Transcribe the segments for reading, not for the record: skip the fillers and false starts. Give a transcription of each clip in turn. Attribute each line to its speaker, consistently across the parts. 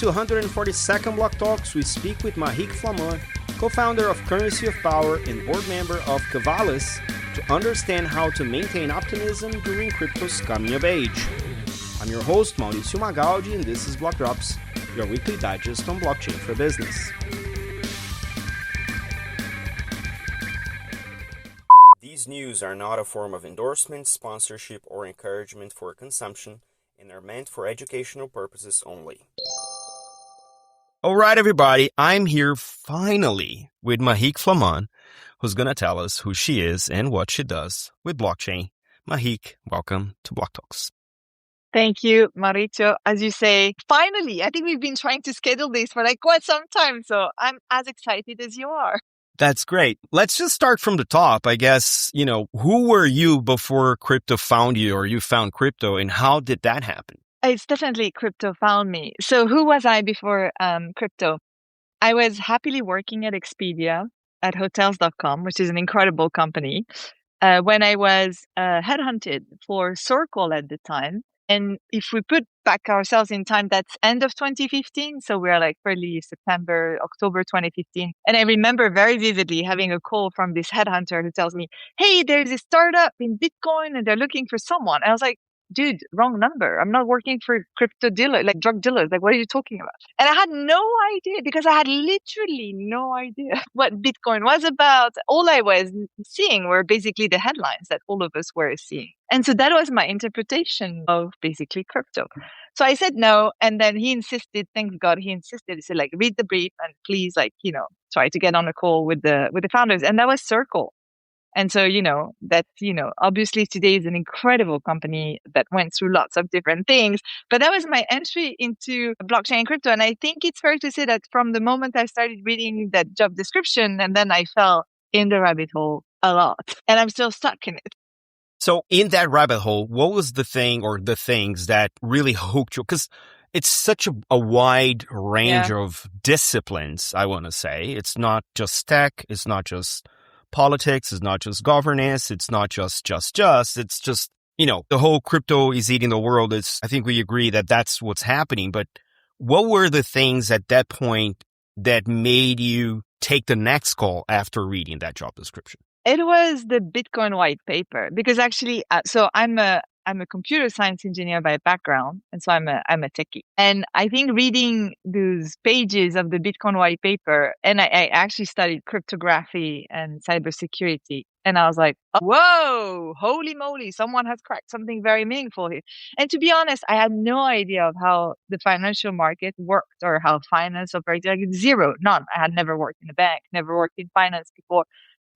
Speaker 1: the 242nd Block Talks, we speak with Marieke Flament, co-founder of Currency of Power and board member of Qivalis, to understand how to maintain optimism during crypto's coming of age. I'm your host, Mauricio Magaldi, and this is Block Drops, your weekly digest on blockchain for business. These news are not a form of endorsement, sponsorship, or encouragement for consumption, and are meant for educational purposes only. All right, everybody, I'm here finally with Marieke Flament, who's going to tell us who she is and what she does with blockchain. Marieke, welcome to BlockTalks.
Speaker 2: Thank you, Mauricio. As you say, finally, I think we've been trying to schedule this for quite some time, so I'm as excited as you are.
Speaker 1: That's great. Let's just start from the top. I guess, who were you before crypto found you, or you found crypto, and how did that happen?
Speaker 2: It's definitely crypto found me. So who was I before crypto? I was happily working at Expedia at hotels.com, which is an incredible company, when I was headhunted for Circle at the time. And if we put back ourselves in time, that's end of 2015. So we're early September, October 2015. And I remember very vividly having a call from this headhunter who tells me, hey, there's a startup in Bitcoin and they're looking for someone. And I was like, dude, wrong number. I'm not working for crypto dealers, drug dealers. What are you talking about? And I had no idea, because I had literally no idea what Bitcoin was about. All I was seeing were basically the headlines that all of us were seeing. And so that was my interpretation of basically crypto. So I said no. And then he insisted, thank God he insisted. He said, read the brief and please, try to get on a call with the founders. And that was Circle. And so, obviously today is an incredible company that went through lots of different things. But that was my entry into blockchain and crypto. And I think it's fair to say that from the moment I started reading that job description, and then I fell in the rabbit hole a lot. And I'm still stuck in it.
Speaker 1: So in that rabbit hole, what was the thing or the things that really hooked you? Because it's such a wide range of disciplines, I want to say. It's not just tech. It's not just politics, it's not just governance, it's not just, it's just, the whole crypto is eating the world. I think we agree that that's what's happening. But what were the things at that point that made you take the next call after reading that job description?
Speaker 2: It was the Bitcoin white paper, because actually, so I'm a computer science engineer by background, and so I'm a techie. And I think reading those pages of the Bitcoin white paper, and I actually studied cryptography and cybersecurity, and I was like, whoa, holy moly, someone has cracked something very meaningful here. And to be honest, I had no idea of how the financial market worked or how finance operated. Zero, none. I had never worked in a bank, never worked in finance before.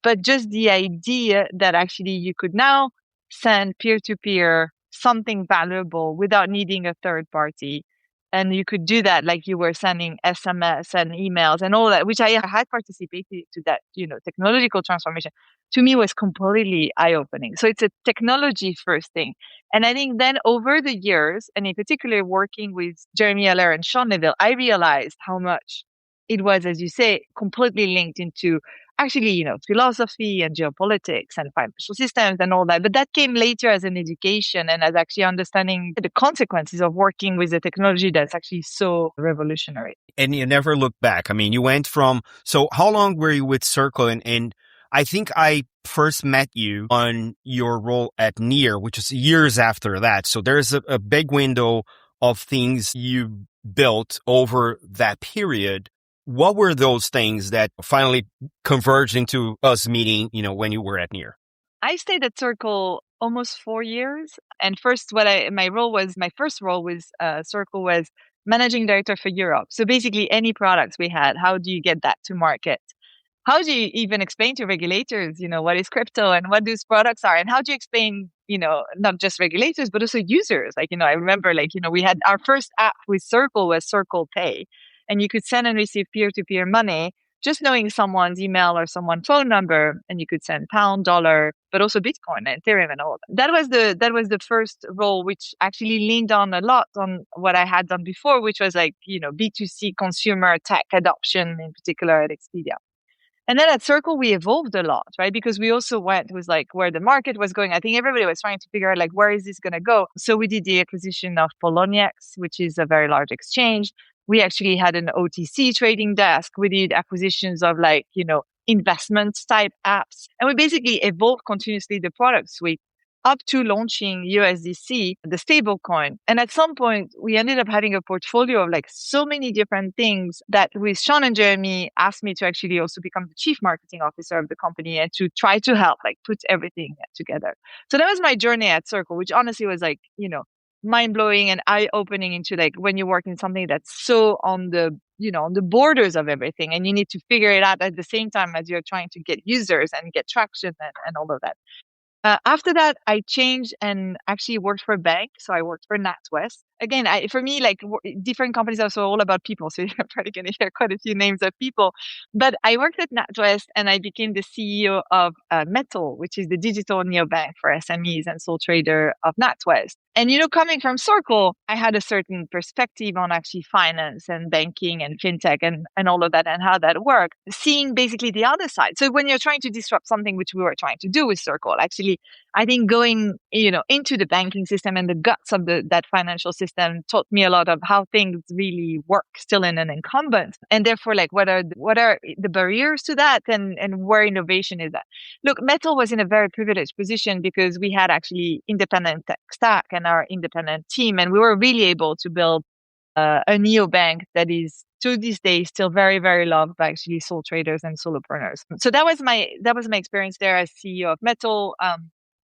Speaker 2: But just the idea that actually you could now send peer-to-peer something valuable without needing a third party. And you could do that like you were sending SMS and emails and all that, which I had participated to that, technological transformation, to me was completely eye-opening. So it's a technology first thing. And I think then over the years, and in particular working with Jeremy Allaire and Sean Neville, I realized how much it was, as you say, completely linked into actually, philosophy and geopolitics and financial systems and all that. But that came later as an education and as actually understanding the consequences of working with a technology that's actually so revolutionary.
Speaker 1: And you never looked back. I mean, you went from, so how long were you with Circle? And I think I first met you on your role at Near, which is years after that. So there's a big window of things you built over that period. What were those things that finally converged into us meeting, when you were at Near?
Speaker 2: I stayed at Circle almost 4 years. And first, my first role with Circle was managing director for Europe. So basically any products we had, how do you get that to market? How do you even explain to regulators, what is crypto and what those products are? And how do you explain, not just regulators, but also users? I remember, we had our first app with Circle was Circle Pay. And you could send and receive peer-to-peer money, just knowing someone's email or someone's phone number, and you could send pound, dollar, but also Bitcoin and Ethereum and all that. That was the first role, which actually leaned on a lot on what I had done before, which was B2C consumer tech adoption, in particular at Expedia. And then at Circle, we evolved a lot, right? Because we also went with where the market was going. I think everybody was trying to figure out where is this going to go? So we did the acquisition of Poloniex, which is a very large exchange. We actually had an OTC trading desk. We did acquisitions of investment type apps. And we basically evolved continuously the product suite up to launching USDC, the stablecoin. And at some point, we ended up having a portfolio of so many different things that with Sean and Jeremy asked me to actually also become the chief marketing officer of the company and to try to help put everything together. So that was my journey at Circle, which honestly was mind blowing and eye opening into when you work in something that's so on the borders of everything and you need to figure it out at the same time as you're trying to get users and get traction and all of that. After that, I changed and actually worked for a bank. So I worked for NatWest. Again, for me, different companies are also all about people. So you're probably going to hear quite a few names of people. But I worked at NatWest and I became the CEO of Metal, which is the digital neobank for SMEs and sole trader of NatWest. And, coming from Circle, I had a certain perspective on actually finance and banking and fintech and all of that and how that worked, seeing basically the other side. So when you're trying to disrupt something, which we were trying to do with Circle, actually, I think going, into the banking system and the guts of that financial system taught me a lot of how things really work still in an incumbent. And therefore, what are the barriers to that and where innovation is at? Look, Metal was in a very privileged position because we had actually independent tech stack and our independent team. And we were really able to build a neobank that is to this day still very, very loved by actually sole traders and solopreneurs. So that was my experience there as CEO of Metal.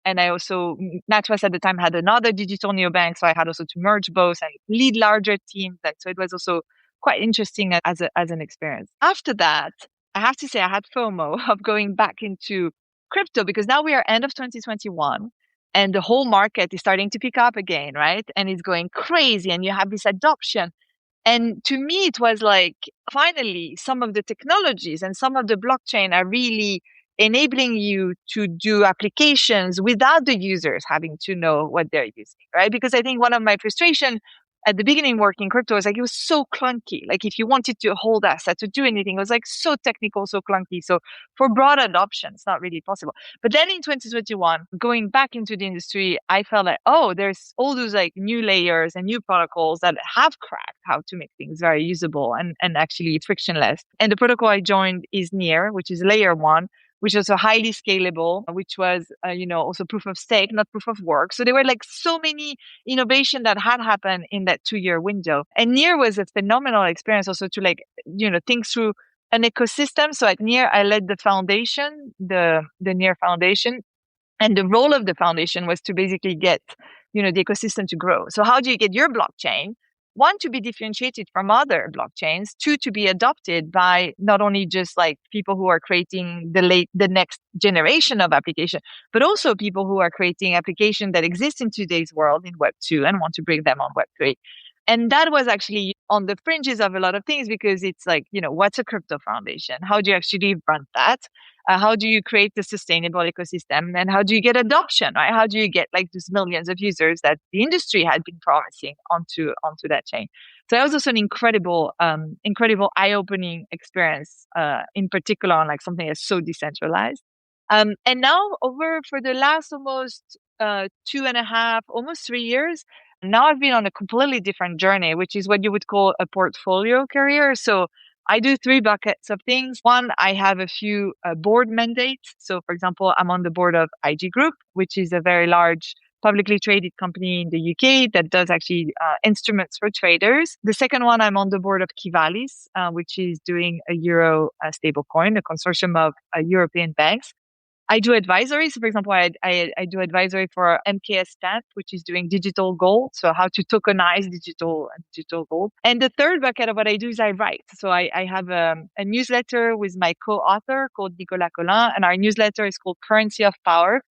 Speaker 2: And I also, NatWest at the time had another digital neobank. So I had also to merge both and lead larger teams. And so it was also quite interesting as an experience. After that, I have to say I had FOMO of going back into crypto because now we are end of 2021 and the whole market is starting to pick up again, right? And it's going crazy and you have this adoption. And to me, it was finally, some of the technologies and some of the blockchain are really enabling you to do applications without the users having to know what they're using, right? Because I think one of my frustration at the beginning working crypto was it was so clunky. If you wanted to hold asset to do anything, it was so technical, so clunky. So for broad adoption, it's not really possible. But then in 2021, going back into the industry, I felt there's all those new layers and new protocols that have cracked how to make things very usable and actually frictionless. And the protocol I joined is Near, which is layer 1, which was highly scalable, which was, also proof of stake, not proof of work. So there were so many innovation that had happened in that 2-year window. And Near was a phenomenal experience also to think through an ecosystem. So at Near, I led the foundation, the Near Foundation. And the role of the foundation was to basically get, the ecosystem to grow. So how do you get your blockchain? 1, to be differentiated from other blockchains. 2, to be adopted by not only just people who are creating the next generation of application, but also people who are creating applications that exist in today's world in Web 2 and want to bring them on Web 3. And that was actually on the fringes of a lot of things because it's what's a crypto foundation? How do you actually run that? How do you create the sustainable ecosystem? And how do you get adoption, right? How do you get these millions of users that the industry had been promising onto that chain? So that was also an incredible eye-opening experience, in particular on something that's so decentralized. And now for the last almost 2.5, almost 3 years, now I've been on a completely different journey, which is what you would call a portfolio career. So I do 3 buckets of things. 1, I have a few board mandates. So for example, I'm on the board of IG Group, which is a very large publicly traded company in the UK that does actually instruments for traders. The second one, I'm on the board of Qivalis, which is doing a euro stablecoin, a consortium of European banks. I do advisory. So for example, I do advisory for MKS Stamp, which is doing digital gold. So how to tokenize digital gold. And the third bucket of what I do is I write. So I have a newsletter with my co-author called Nicolas Collin, and our newsletter is called Currency of Power.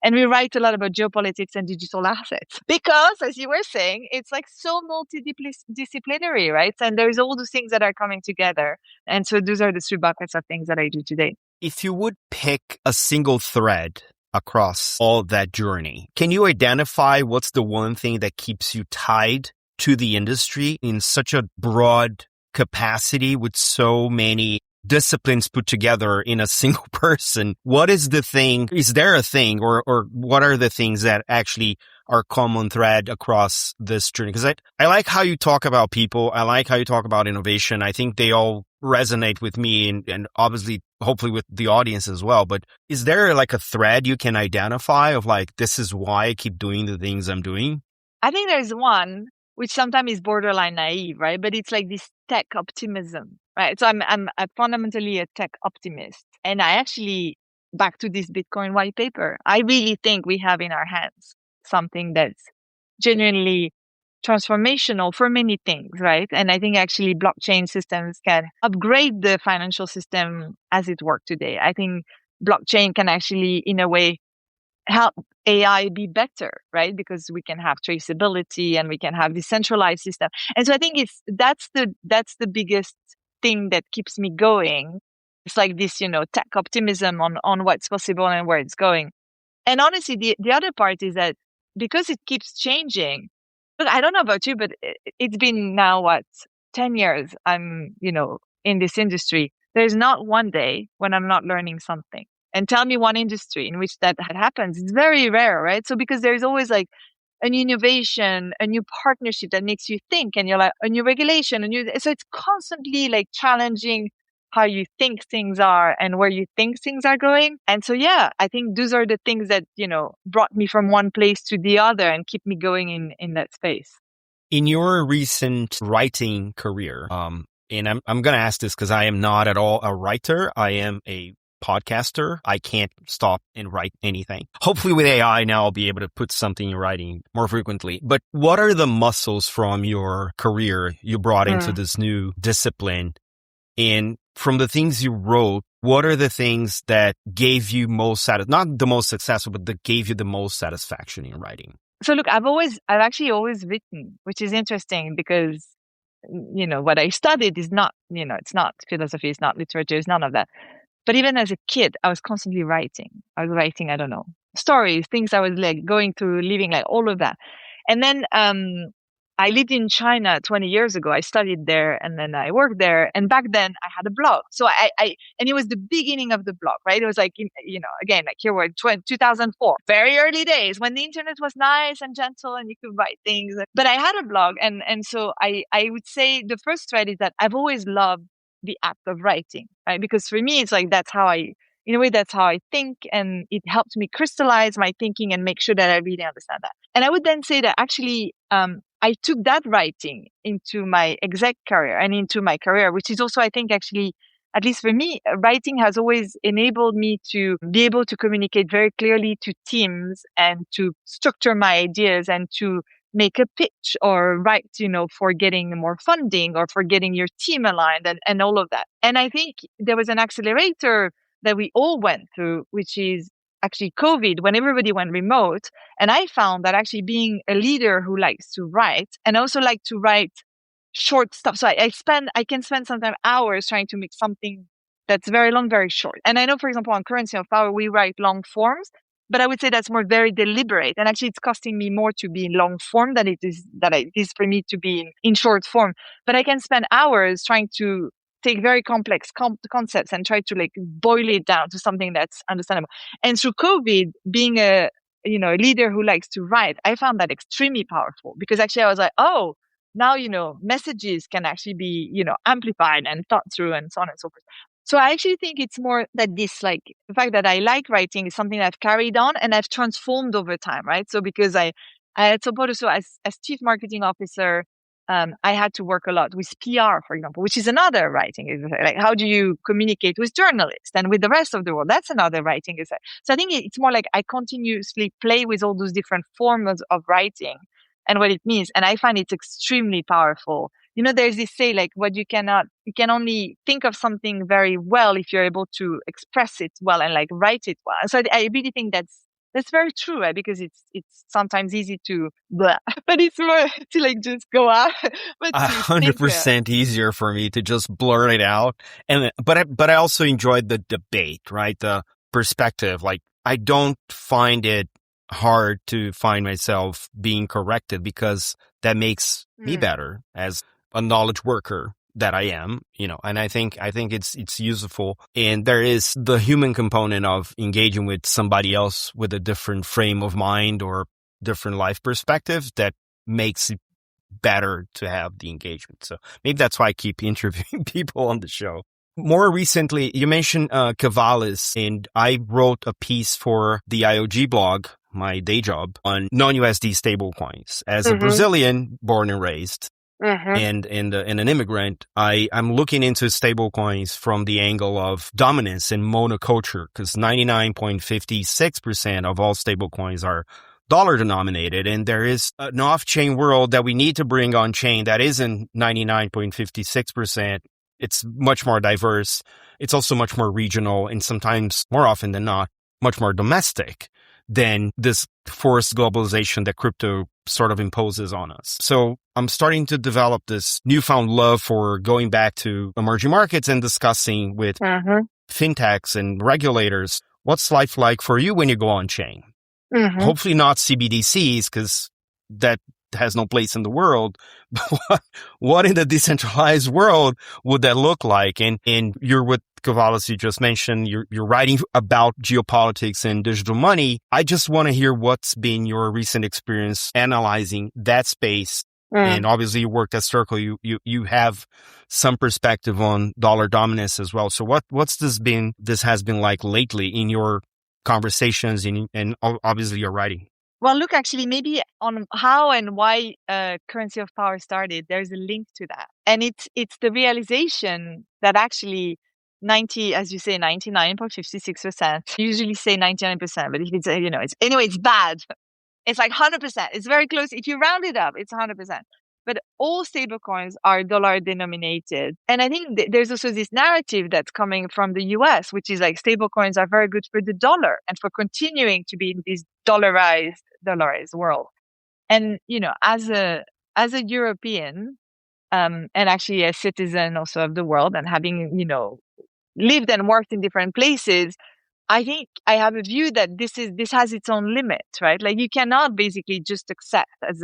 Speaker 2: And we write a lot about geopolitics and digital assets because, as you were saying, it's so multidisciplinary, right? And there's all those things that are coming together. And so those are the 3 buckets of things that I do today.
Speaker 1: If you would pick a single thread across all that journey, can you identify what's the one thing that keeps you tied to the industry in such a broad capacity with so many disciplines put together in a single person. What is the thing? Is there a thing or what are the things that actually are common thread across this journey? Because I like how you talk about people. I like how you talk about innovation. I think they all resonate with me and obviously, hopefully with the audience as well. But is there like a thread you can identify of like, this is why I keep doing the things I'm doing?
Speaker 2: I think there's one, which sometimes is borderline naive, right? But it's like this tech optimism, right? So I'm fundamentally a tech optimist. And I actually, back to this Bitcoin white paper, I really think we have in our hands something that's genuinely transformational for many things, right? And I think actually blockchain systems can upgrade the financial system as it works today. I think blockchain can actually, in a way, help AI be better, right? Because we can have traceability and we can have decentralized system. And so I think that's the biggest thing that keeps me going. It's like this, tech optimism on what's possible and where it's going. And honestly, the other part is that because it keeps changing, look, I don't know about you, but it's been now 10 years I'm, in this industry. There's not one day when I'm not learning something. And tell me one industry in which that happens. It's very rare, right? So because there's always like a new innovation, a new partnership that makes you think, and you're like a new regulation, so it's constantly like challenging how you think things are and where you think things are going. And so, yeah, I think those are the things that, brought me from one place to the other and keep me going in that space.
Speaker 1: In your recent writing career, and I'm going to ask this because I am not at all a writer. I am a podcaster. I can't stop and write anything. Hopefully with AI now I'll be able to put something in writing more frequently. But what are the muscles from your career you brought into this new discipline? And from the things you wrote, what are the things that gave you not the most successful, but that gave you the most satisfaction in writing?
Speaker 2: So look, I've actually always written, which is interesting because, what I studied is not, it's not philosophy, it's not literature, it's none of that. But even as a kid, I was constantly writing. I was writing, I don't know, stories, things I was like going through, living, like all of that. And then I lived in China 20 years ago. I studied there and then I worked there. And back then I had a blog. So and it was the beginning of the blog, right? It was like, again, like here we're 2004, very early days when the internet was nice and gentle and you could write things. But I had a blog. And so I would say the first thread is that I've always loved the act of writing, right? Because for me, it's like, that's how I think, and it helped me crystallize my thinking and make sure that I really understand that. And I would then say that actually, I took that writing into my exec career and into my career, which is also, I think, actually, at least for me, writing has always enabled me to be able to communicate very clearly to teams and to structure my ideas and to make a pitch or write, for getting more funding or for getting your team aligned and all of that. And I think there was an accelerator that we all went through, which is actually COVID, when everybody went remote. And I found that actually being a leader who likes to write and also like to write short stuff. So I can spend sometimes hours trying to make something that's very long, very short. And I know, for example, on Currency of Power, we write long forms, but I would say that's more very deliberate. And actually, it's costing me more to be in long form than it is for me to be in short form. But I can spend hours trying to take very complex concepts and try to like boil it down to something that's understandable. And through COVID, being a leader who likes to write, I found that extremely powerful because actually I was like, oh, now, messages can actually be, amplified and thought through and so on and so forth. So I actually think it's more that this, like, the fact that I like writing is something I've carried on and I've transformed over time, right? So because I had support, so as chief marketing officer, I had to work a lot with PR, for example, which is another writing exercise. Like, how do you communicate with journalists and with the rest of the world? That's another writing exercise. So I think it's more like I continuously play with all those different forms of writing and what it means. And I find it's extremely powerful. There's this say, like, you can only think of something very well if you're able to express it well and like write it well. So I really think that's very true, right? Because it's sometimes easy to blah, but it's more to like just go out. But
Speaker 1: 100% easier for me to just blur it out. But I also enjoyed the debate, right? The perspective. Like, I don't find it hard to find myself being corrected because that makes me better as a knowledge worker. that I am, and I think it's useful. And there is the human component of engaging with somebody else with a different frame of mind or different life perspective that makes it better to have the engagement. So maybe that's why I keep interviewing people on the show. More recently, you mentioned Qivalis, and I wrote a piece for the IOG blog, my day job, on non-USD stablecoins. As a Brazilian born and raised, and an immigrant, I'm looking into stablecoins from the angle of dominance and monoculture, because 99.56% of all stablecoins are dollar denominated, and there is an off-chain world that we need to bring on chain that isn't 99.56%. It's much more diverse. It's also much more regional, and sometimes, more often than not, much more domestic than this forced globalization that crypto sort of imposes on us. So I'm starting to develop this newfound love for going back to emerging markets and discussing with fintechs and regulators, what's life like for you when you go on chain? Hopefully not CBDCs, because that has no place in the world. But what in the decentralized world would that look like? And you're with Qivalis, you just mentioned, you're writing about geopolitics and digital money. I just want to hear what's been your recent experience analyzing that space. And obviously you worked at Circle. You have some perspective on dollar dominance as well. So what's this has been like lately in your conversations and obviously your writing?
Speaker 2: Well, look, actually, maybe on how and why currency of power started, there's a link to that. And it's the realization that actually 99.56%, usually say 99%, but if it's, it's bad. It's like 100%. It's very close. If you round it up, it's 100%. But all stablecoins are dollar denominated. And I think there's also this narrative that's coming from the US, which is like stablecoins are very good for the dollar and for continuing to be in this dollarized world. And, as a European, and actually a citizen also of the world, and having, lived and worked in different places, I think I have a view that this has its own limit, right? Like you cannot basically just accept as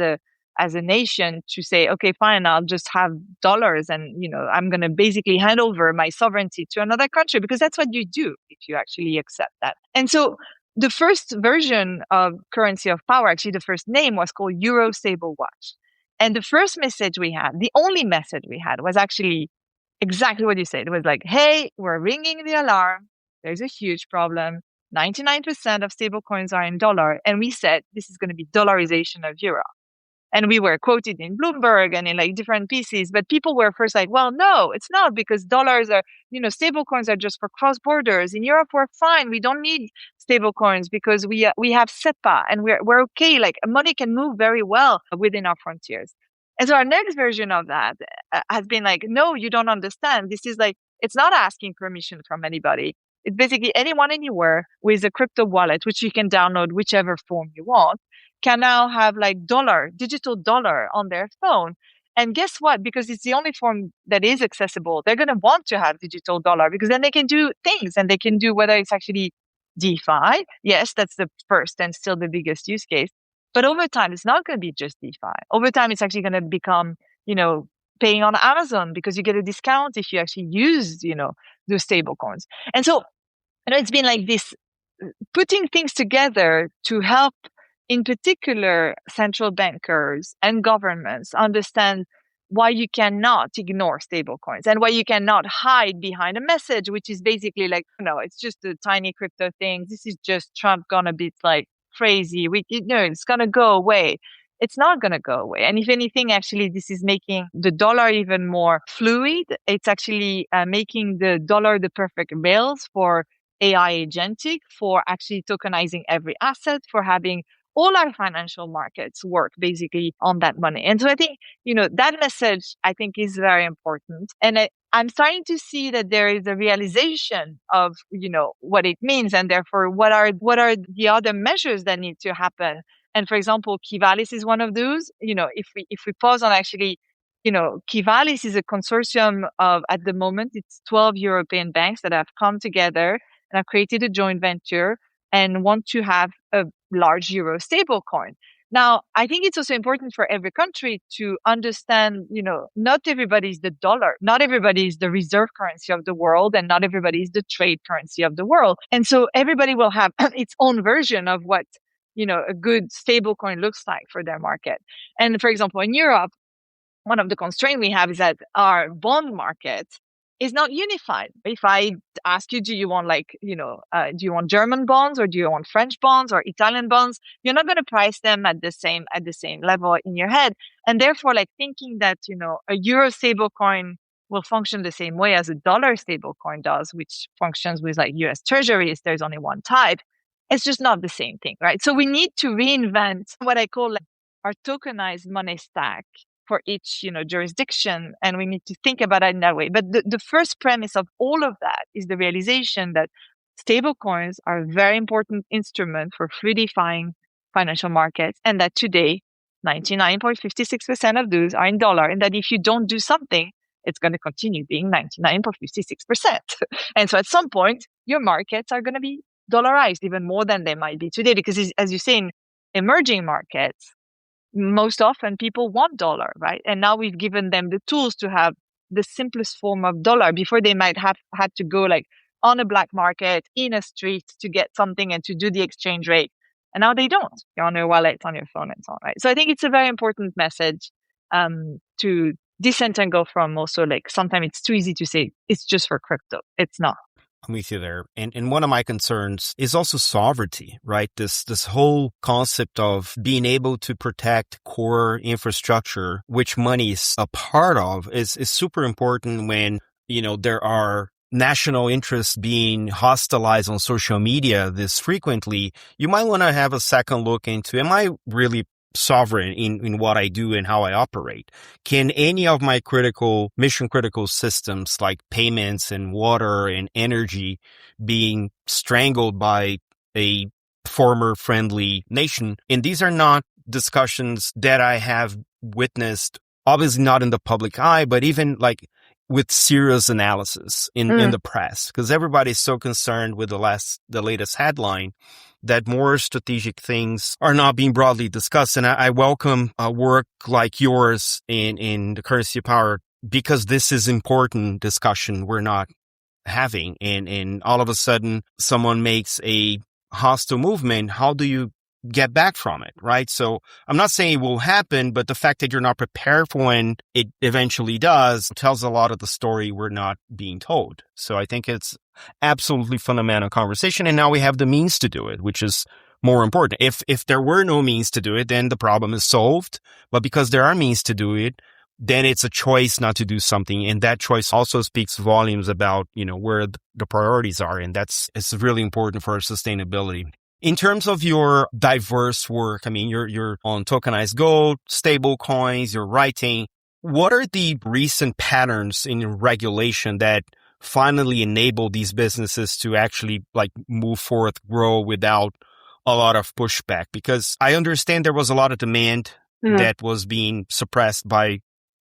Speaker 2: a nation to say, okay, fine, I'll just have dollars and, I'm going to basically hand over my sovereignty to another country, because that's what you do if you actually accept that. And so the first version of currency of power, actually the first name was called Euro Stable Watch. And the first message we had, the only message we had, was actually exactly what you said. It was like, hey, we're ringing the alarm. There's a huge problem. 99% of stablecoins are in dollar. And we said, this is going to be dollarization of euro. And we were quoted in Bloomberg and in like different pieces, but people were first like, well, no, it's not, because dollars are, stablecoins are just for cross borders. In Europe, we're fine. We don't need stablecoins because we have SEPA and we're okay. Like money can move very well within our frontiers. And so our next version of that has been like, no, you don't understand. This is like, it's not asking permission from anybody. It's basically anyone anywhere with a crypto wallet, which you can download whichever form you want, can now have like digital dollar on their phone. And guess what? Because it's the only form that is accessible, they're going to want to have digital dollar, because then they can do things, and they can do, whether it's actually DeFi. Yes, that's the first and still the biggest use case. But over time, it's not going to be just DeFi. Over time, it's actually going to become, paying on Amazon, because you get a discount if you actually use, those stable coins. And so, it's been like this, putting things together to help, in particular, central bankers and governments understand why you cannot ignore stablecoins and why you cannot hide behind a message, which is basically like, it's just a tiny crypto thing. This is just Trump gonna be like crazy. It's gonna go away. It's not gonna go away. And if anything, actually, this is making the dollar even more fluid. It's actually making the dollar the perfect rails for AI agentic, for actually tokenizing every asset, for having all our financial markets work basically on that money. And so I think, that message, I think, is very important. And I'm starting to see that there is a realization of, what it means, and therefore what are the other measures that need to happen. And for example, Qivalis is one of those. If we pause on actually, Qivalis is a consortium of, at the moment, it's 12 European banks that have come together and have created a joint venture and want to have a large euro stable coin. Now, I think it's also important for every country to understand, not everybody is the dollar. Not everybody is the reserve currency of the world, and not everybody is the trade currency of the world. And so everybody will have its own version of what, a good stable coin looks like for their market. And for example, in Europe, one of the constraints we have is that our bond market is not unified. If I ask you, do you want do you want German bonds, or do you want French bonds or Italian bonds? You're not going to price them at the same level in your head. And therefore, thinking that, a euro stable coin will function the same way as a dollar stable coin does, which functions with US treasuries. There's only one type. It's just not the same thing, right? So we need to reinvent what I call our tokenized money stack for each, jurisdiction. And we need to think about it in that way. But the first premise of all of that is the realization that stable coins are a very important instrument for fluidifying financial markets, and that today, 99.56% of those are in dollar, and that if you don't do something, it's going to continue being 99.56%. And so at some point, your markets are going to be dollarized even more than they might be today, because as you say, in emerging markets, most often people want dollar, right? And now we've given them the tools to have the simplest form of dollar. Before, they might have had to go on a black market in a street to get something and to do the exchange rate. And now they don't. You're on your wallet, on your phone, and so on, right? So I think it's a very important message to disentangle from also sometimes it's too easy to say it's just for crypto. It's not.
Speaker 1: I'm with you there. And one of my concerns is also sovereignty, right? This whole concept of being able to protect core infrastructure, which money is a part of, is super important when, there are national interests being hostilized on social media this frequently. You might want to have a second look into, am I really sovereign in what I do and how I operate? Can any of my mission critical systems like payments and water and energy being strangled by a former friendly nation? And these are not discussions that I have witnessed, obviously not in the public eye, but even with serious analysis in the press, because everybody's so concerned with the latest headline that more strategic things are not being broadly discussed. And I welcome work like yours in the currency of power, because this is important discussion we're not having. And all of a sudden someone makes a hostile movement. How do you get back from it, right? So I'm not saying it will happen, but the fact that you're not prepared for when it eventually does tells a lot of the story we're not being told. So I think it's absolutely fundamental conversation. And now we have the means to do it, which is more important. If there were no means to do it, then the problem is solved. But because there are means to do it, then it's a choice not to do something. And that choice also speaks volumes about, where the priorities are. And it's really important for our sustainability. In terms of your diverse work, I mean, you're on tokenized gold, stable coins, you're writing. What are the recent patterns in regulation that finally enable these businesses to actually move forward, grow without a lot of pushback? Because I understand there was a lot of demand that was being suppressed by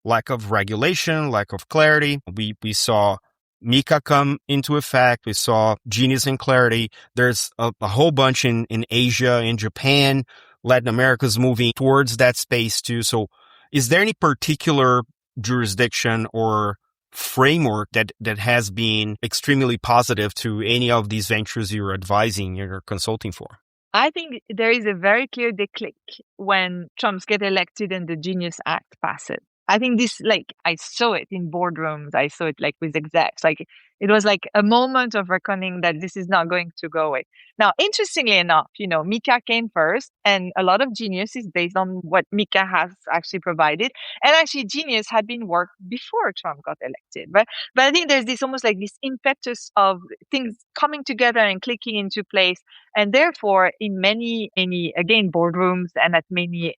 Speaker 1: lack of regulation, lack of clarity. We saw MiCA come into effect. We saw Genius and Clarity. There's a whole bunch in Asia, in Japan. Latin America's moving towards that space too. So is there any particular jurisdiction or framework that has been extremely positive to any of these ventures you're advising, you're consulting for?
Speaker 2: I think there is a very clear declic when Trump gets elected and the Genius Act passes. I think this, I saw it in boardrooms. I saw it with execs. It was a moment of reckoning that this is not going to go away. Now, interestingly enough, MiCA came first, and a lot of Genius is based on what MiCA has actually provided. And actually, Genius had been worked before Trump got elected, right? But I think there's this almost this impetus of things coming together and clicking into place. And therefore, in many, again, boardrooms and at many,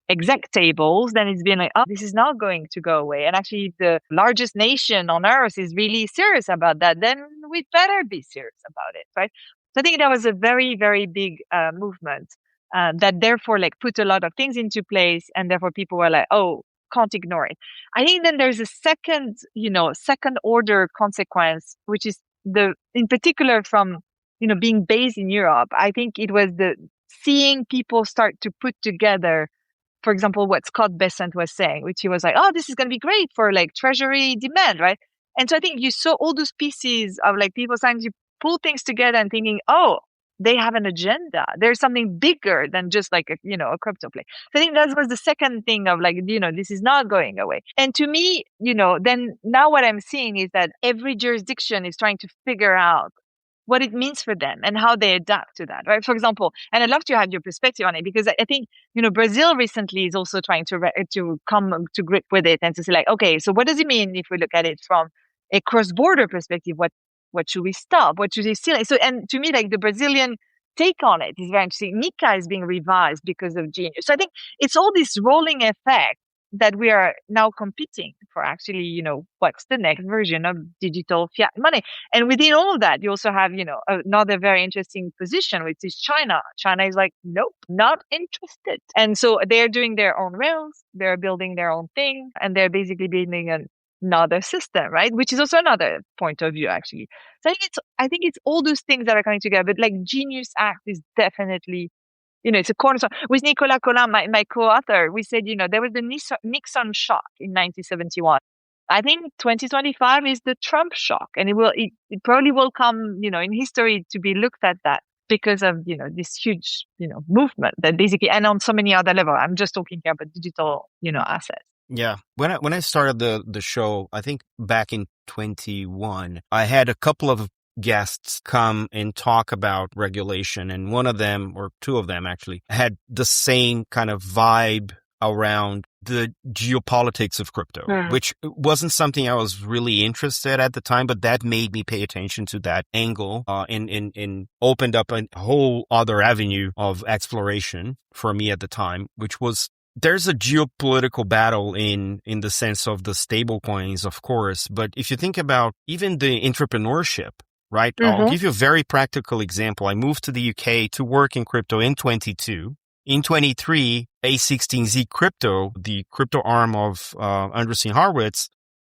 Speaker 2: exec tables, then it's been this is not going to go away. And actually, the largest nation on earth is really serious about that. Then we'd better be serious about it, right? So I think that was a very, very big movement that therefore put a lot of things into place, and therefore people were oh, can't ignore it. I think then there's a second order consequence, which is in particular from being based in Europe. I think it was the seeing people start to put together, for example, what Scott Bessent was saying, which he was like, oh, this is going to be great for like treasury demand, right? And so I think you saw all those pieces of like people starting to pull things together and thinking, oh, they have an agenda. There's something bigger than just like a crypto play. So I think that was the second thing of like, this is not going away. And to me, then now what I'm seeing is that every jurisdiction is trying to figure out what it means for them and how they adapt to that, right? For example, and I'd love to have your perspective on it, because I think, Brazil recently is also trying to come to grip with it and to say like, okay, so what does it mean if we look at it from a cross-border perspective? What should we stop? What should we still? So, and to me, like the Brazilian take on it is very interesting. Nika is being revised because of Genius. So I think it's all this rolling effect that we are now competing for actually, what's the next version of digital fiat money. And within all of that, you also have, another very interesting position, which is China. China is like, nope, not interested. And so they're doing their own rails, they're building their own thing, and they're basically building another system, right? Which is also another point of view, actually. So I think it's all those things that are coming together. But like Genius Act is definitely, it's a cornerstone. With Nicolas Collin, my co-author, we said, there was the Nixon shock in 1971. I think 2025 is the Trump shock, and it probably will come, in history to be looked at that because of, this huge, movement that basically, and on so many other levels. I'm just talking here about digital, assets.
Speaker 1: Yeah. When I started the show, I think back in 21, I had a couple of guests come and talk about regulation, and one of them, or two of them actually, had the same kind of vibe around the geopolitics of crypto, which wasn't something I was really interested at the time, but that made me pay attention to that angle, and opened up a whole other avenue of exploration for me at the time, which was there's a geopolitical battle in the sense of the stable coins, of course. But if you think about even the entrepreneurship, right? I'll give you a very practical example. I moved to the UK to work in crypto in 22. In 23, A16Z Crypto, the crypto arm of Andreessen Horowitz,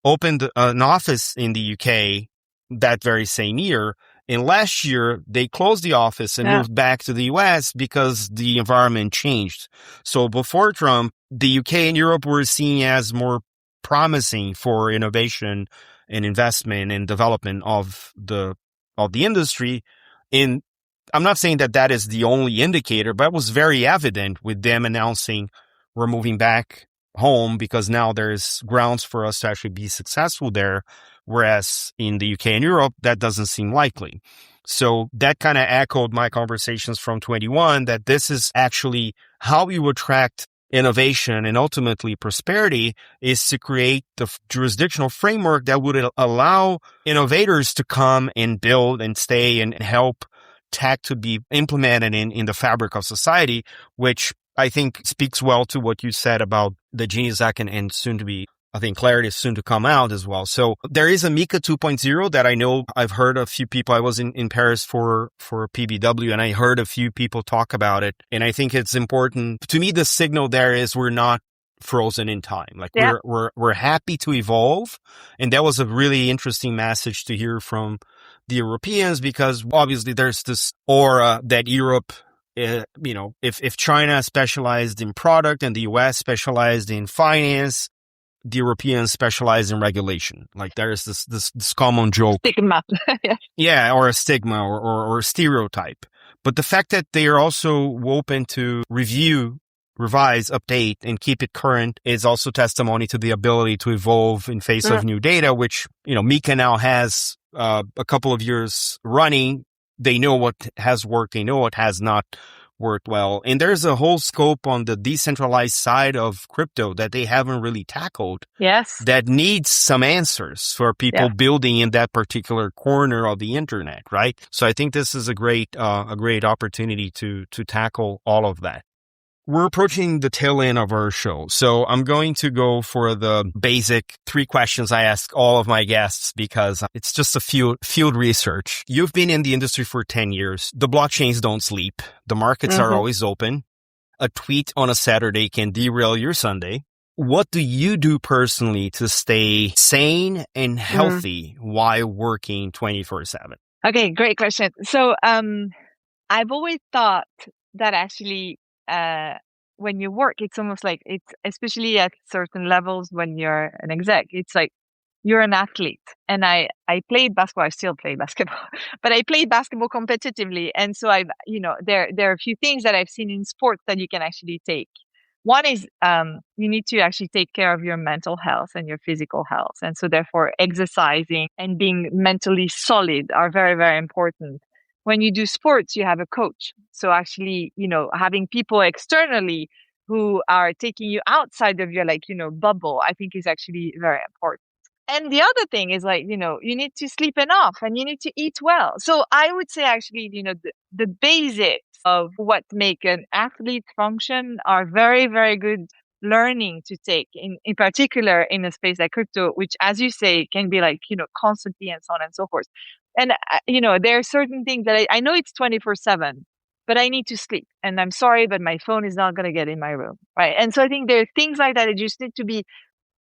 Speaker 1: opened an office in the UK that very same year. And last year, they closed the office and moved back to the US because the environment changed. So before Trump, the UK and Europe were seen as more promising for innovation and investment and development of the industry. And I'm not saying that is the only indicator, but it was very evident with them announcing we're moving back home because now there's grounds for us to actually be successful there. Whereas in the UK and Europe, that doesn't seem likely. So that kind of echoed my conversations from 21, that this is actually how you attract innovation and ultimately prosperity, is to create the jurisdictional framework that would allow innovators to come and build and stay and help tech to be implemented in the fabric of society, which I think speaks well to what you said about the Genius Act and soon to be, I think Clarity is soon to come out as well. So there is a MiCA 2.0 that I know I've heard a few people. I was in Paris for PBW, and I heard a few people talk about it. And I think it's important. To me, the signal there is we're not frozen in time. Like we're happy to evolve. And that was a really interesting message to hear from the Europeans, because obviously there's this aura that Europe, if China specialized in product and the US specialized in finance, the Europeans specialize in regulation. Like there is this common joke.
Speaker 2: Stigma.
Speaker 1: Yeah, or a stigma or a stereotype. But the fact that they are also open to review, revise, update, and keep it current is also testimony to the ability to evolve in face of new data, which, MiCA now has a couple of years running. They know what has worked. They know what has not worked well. And there's a whole scope on the decentralized side of crypto that they haven't really tackled.
Speaker 2: Yes.
Speaker 1: That needs some answers for people building in that particular corner of the internet, right? So I think this is a great opportunity to tackle all of that. We're approaching the tail end of our show, so I'm going to go for the basic 3 questions I ask all of my guests because it's just a field research. You've been in the industry for 10 years. The blockchains don't sleep. The markets are always open. A tweet on a Saturday can derail your Sunday. What do you do personally to stay sane and healthy while working 24/7?
Speaker 2: Okay, great question. So I've always thought that actually, when you work, it's almost like it's, especially at certain levels when you're an exec, it's like you're an athlete. And I played basketball. I still play basketball, but I played basketball competitively. And so there are a few things that I've seen in sports that you can actually take. One is you need to actually take care of your mental health and your physical health. And so therefore exercising and being mentally solid are very, very important. When you do sports, you have a coach. So actually, having people externally who are taking you outside of your bubble, I think is actually very important. And the other thing is you need to sleep enough and you need to eat well. So I would say actually, the basics of what make an athlete function are very, very good learning to take in particular in a space like crypto, which, as you say, can be constantly and so on and so forth. And, there are certain things that I know it's 24/7, but I need to sleep. And I'm sorry, but my phone is not going to get in my room. Right. And so I think there are things like that. You just need to be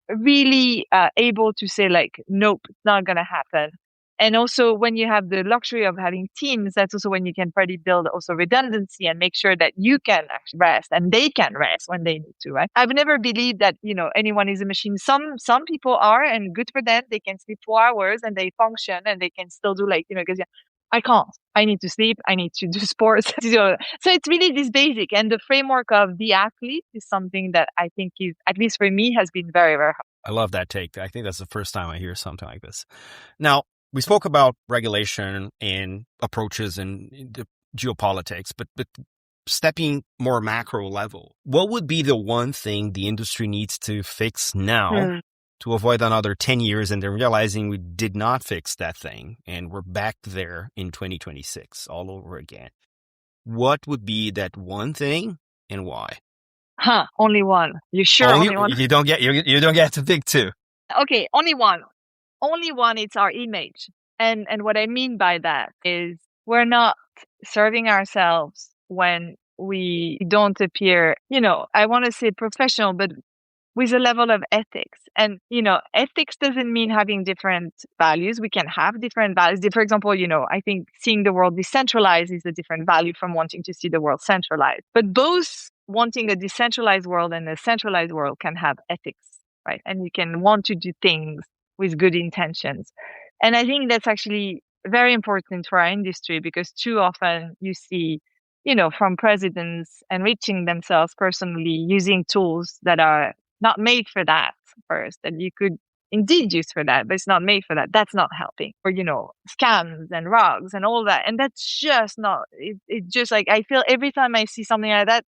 Speaker 2: really able to say nope, it's not going to happen. And also when you have the luxury of having teams, that's also when you can probably build also redundancy and make sure that you can actually rest and they can rest when they need to, right? I've never believed that, anyone is a machine. Some people are, and good for them. They can sleep 4 hours and they function and they can still do because I can't. I need to sleep. I need to do sports. So it's really this basic, and the framework of the athlete is something that I think is, at least for me, has been very, very helpful.
Speaker 1: I love that take. I think that's the first time I hear something like this. Now, we spoke about regulation and approaches and the geopolitics, but stepping more macro level, what would be the one thing the industry needs to fix now to avoid another 10 years and then realizing we did not fix that thing and we're back there in 2026 all over again? What would be that one thing and why?
Speaker 2: Only one. You sure? Only one?
Speaker 1: You don't get to pick two.
Speaker 2: Okay, only one. Only one. It's our image. And what I mean by that is we're not serving ourselves when we don't appear, I want to say professional, but with a level of ethics. And, ethics doesn't mean having different values. We can have different values. For example, I think seeing the world decentralized is a different value from wanting to see the world centralized. But both wanting a decentralized world and a centralized world can have ethics, right? And you can want to do things with good intentions. And I think that's actually very important for our industry, because too often you see, from presidents enriching themselves personally using tools that are not made for that first, and you could indeed use for that, but it's not made for that. That's not helping. Or, scams and rugs and all that. And that's just not, it just I feel every time I see something like that,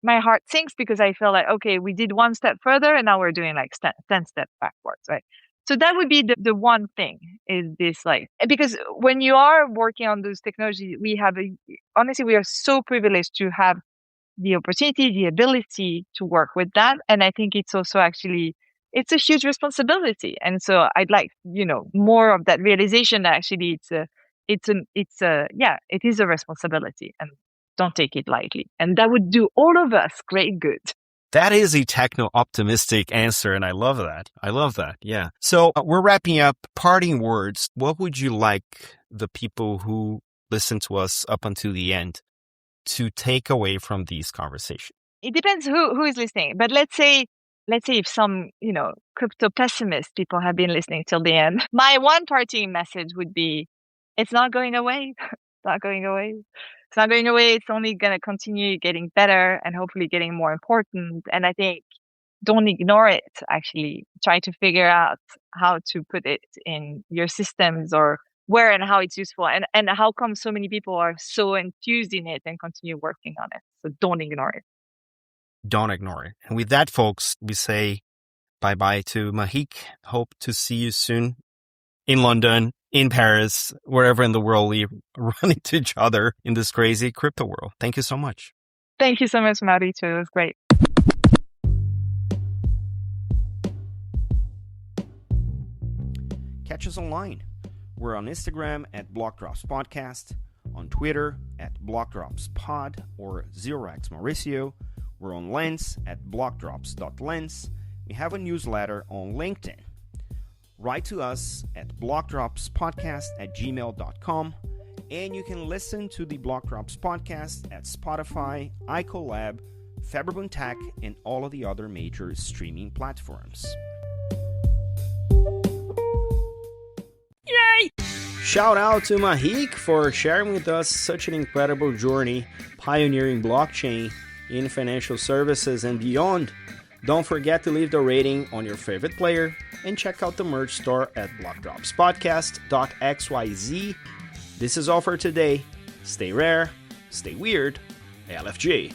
Speaker 2: my heart sinks, because I feel like, okay, we did one step further and now we're doing 10 steps backwards, right? So that would be the one thing, is this because when you are working on those technologies, honestly, we are so privileged to have the opportunity, the ability to work with that. And I think it's also actually, it's a huge responsibility. And so I'd like, more of that realization that actually it is a responsibility, and don't take it lightly. And that would do all of us great good.
Speaker 1: That is a techno-optimistic answer, and I love that. Yeah. So we're wrapping up. Parting words. What would you like the people who listen to us up until the end to take away from these conversations?
Speaker 2: It depends who is listening. But let's say if some, crypto pessimist people have been listening till the end, my one parting message would be, it's not going away. It's not going away. It's not going away. It's only going to continue getting better and hopefully getting more important. And I think don't ignore it. Actually, try to figure out how to put it in your systems, or where and how it's useful, and how come so many people are so enthused in it and continue working on it. So don't ignore it.
Speaker 1: Don't ignore it. And with that, folks, we say bye-bye to Marieke. Hope to see you soon in London, in Paris, wherever in the world we run into each other in this crazy crypto world. Thank you so much.
Speaker 2: Thank you so much, Mauricio. It was great.
Speaker 1: Catch us online. We're on Instagram at BlockDrops Podcast, on Twitter at BlockDropsPod or 0x Mauricio. We're on Lens at blockdrops.lens. We have a newsletter on LinkedIn. Write to us at blockdropspodcast@gmail.com. And you can listen to the BlockTalks podcast at Spotify, iColab, Faberbun Tech, and all of the other major streaming platforms. Yay! Shout out to Marieke for sharing with us such an incredible journey pioneering blockchain in financial services and beyond. Don't forget to leave the rating on your favorite player and check out the merch store at blockdropspodcast.xyz. This is all for today. Stay rare, stay weird, LFG.